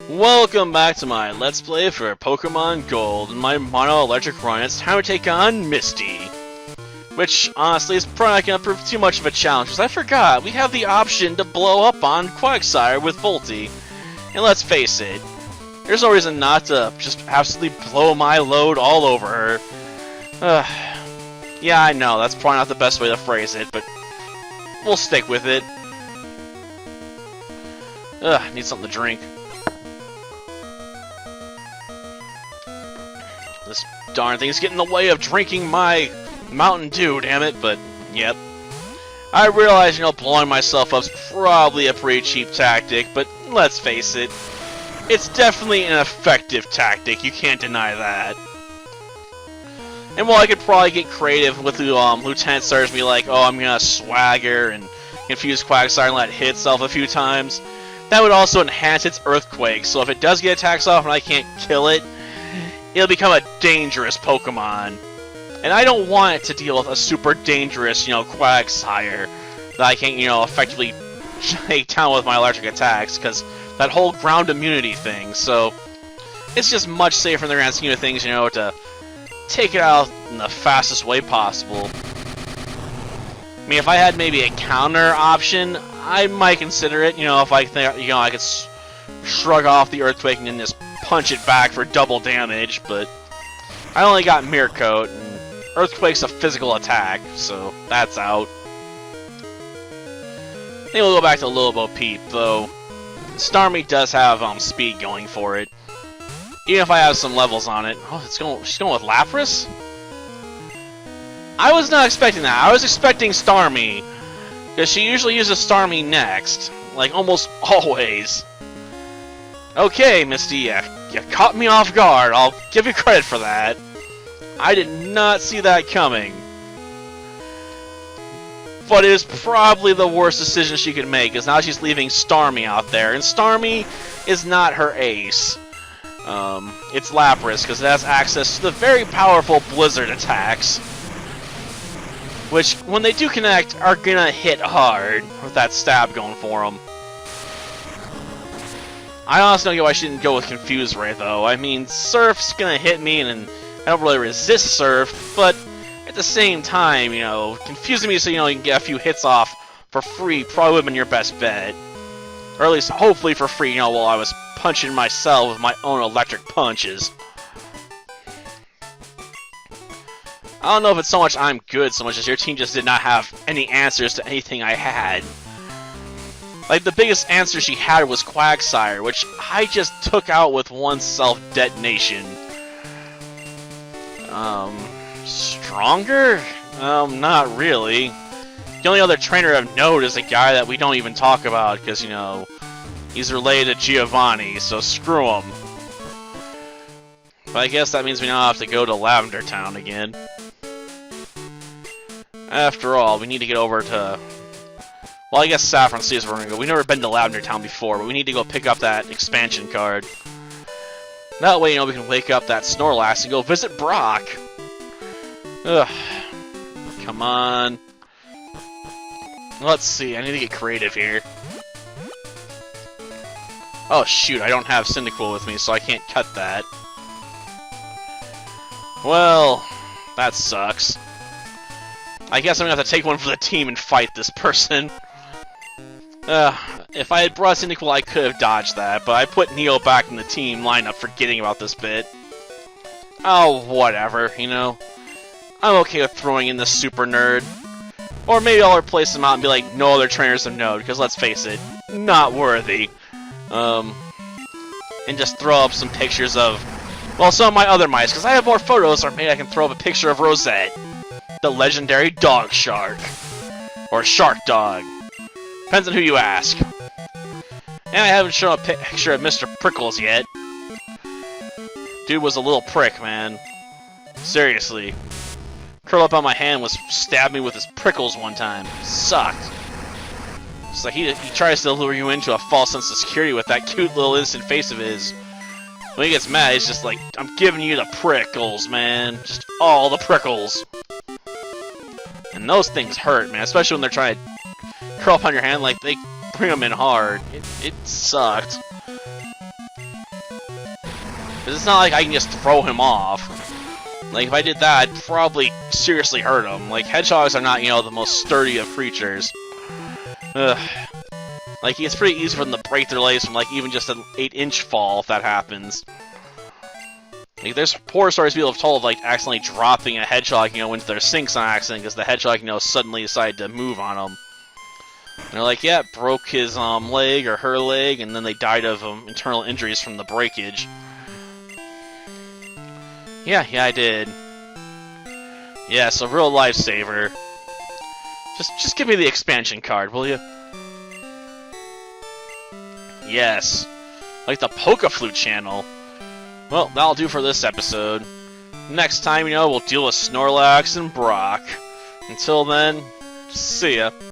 Welcome back to my Let's Play for Pokemon Gold. In my Mono Electric run, it's time to take on Misty. Which, honestly, is probably not going to prove too much of a challenge, because I forgot, we have the option to blow up on Quagsire with Volty. And let's face it, there's no reason not to just absolutely blow my load all over her. Yeah, I know, that's probably not the best way to phrase it, but we'll stick with it. Need something to drink. This darn thing's getting in the way of drinking my Mountain Dew, damn it, but, yep. I realize, blowing myself up's probably a pretty cheap tactic, but let's face it, it's definitely an effective tactic, you can't deny that. And while I could probably get creative with the Lieutenant Stars, be like, oh, I'm gonna swagger and confuse Quagsire and let it hit itself a few times, that would also enhance its Earthquake, so if it does get attacks off and I can't kill it, it'll become a dangerous Pokemon. And I don't want it to deal with a super dangerous, Quagsire that I can't, effectively take down with my electric attacks, because that whole ground immunity thing, so it's just much safer in the grand scheme of things, to take it out in the fastest way possible. I mean, if I had maybe a counter option, I might consider it, if I think, I could shrug off the Earthquake and then just punch it back for double damage, but I only got Mirror Coat, and Earthquake's a physical attack, so that's out. I think we'll go back to Lobo Peep, though Starmie does have speed going for it. Even if I have some levels on it. Oh, she's going with Lapras? I was not expecting that. I was expecting Starmie, because she usually uses Starmie next, like almost always. Okay, Misty, you caught me off guard. I'll give you credit for that. I did not see that coming. But it is probably the worst decision she could make, because now she's leaving Starmie out there. And Starmie is not her ace. It's Lapras, because it has access to the very powerful Blizzard attacks, which, when they do connect, are gonna hit hard with that stab going for them. I honestly don't get why she didn't go with Confuse Ray, though. I mean, Surf's gonna hit me, and I don't really resist Surf, but at the same time, confusing me so, you can get a few hits off for free probably would have been your best bet. Or at least, hopefully for free, while I was punching myself with my own electric punches. I don't know if it's so much I'm good, so much as your team just did not have any answers to anything I had. Like, the biggest answer she had was Quagsire, which I just took out with one self-detonation. Stronger? Not really. The only other trainer I've known is a guy that we don't even talk about, because, he's related to Giovanni, so screw him. But I guess that means we now have to go to Lavender Town again. After all, we need to get over to... Well, I guess Saffron Sea is where we're gonna go. We've never been to Lavender Town before, but we need to go pick up that expansion card. That way, we can wake up that Snorlax and go visit Brock. Ugh. Come on. Let's see, I need to get creative here. Oh shoot, I don't have Cyndaquil with me, so I can't cut that. Well, that sucks. I guess I'm gonna have to take one for the team and fight this person. If I had brought Cyndaquil, I could have dodged that, but I put Neo back in the team lineup forgetting about this bit. Oh, whatever, I'm okay with throwing in the Super Nerd. Or maybe I'll replace him out and be like, no other trainers of note, because let's face it, not worthy. And just throw up some pictures of, well, some of my other mice, because I have more photos, or maybe I can throw up a picture of Rosette, the legendary dog shark. Or shark dog. Depends on who you ask. And I haven't shown a picture of Mr. Prickles yet. Dude was a little prick, man. Seriously. Curl up on my hand was stabbed me with his prickles one time. Sucked. It's like he tries to lure you into a false sense of security with that cute little innocent face of his. When he gets mad, he's just like, I'm giving you the prickles, man. Just all the prickles. And those things hurt, man. Especially when they're trying to curl up on your hand, like, they bring them in hard. It sucked. Because it's not like I can just throw him off. Like, if I did that, I'd probably seriously hurt him. Like, hedgehogs are not, you know, the most sturdy of creatures. Ugh. Like, it's pretty easy for them to break their legs from, like, even just an 8-inch fall if that happens. Like, there's horror stories people have told of, like, accidentally dropping a hedgehog, you know, into their sinks on accident because the hedgehog, you know, suddenly decided to move on them. And they're like, yeah, broke his leg or her leg, and then they died of internal injuries from the breakage. Yeah, I did. Yeah, so real lifesaver. Just give me the expansion card, will you? Yes. Like the Pokéflute channel. Well, that'll do for this episode. Next time, you know, we'll deal with Snorlax and Brock. Until then, see ya.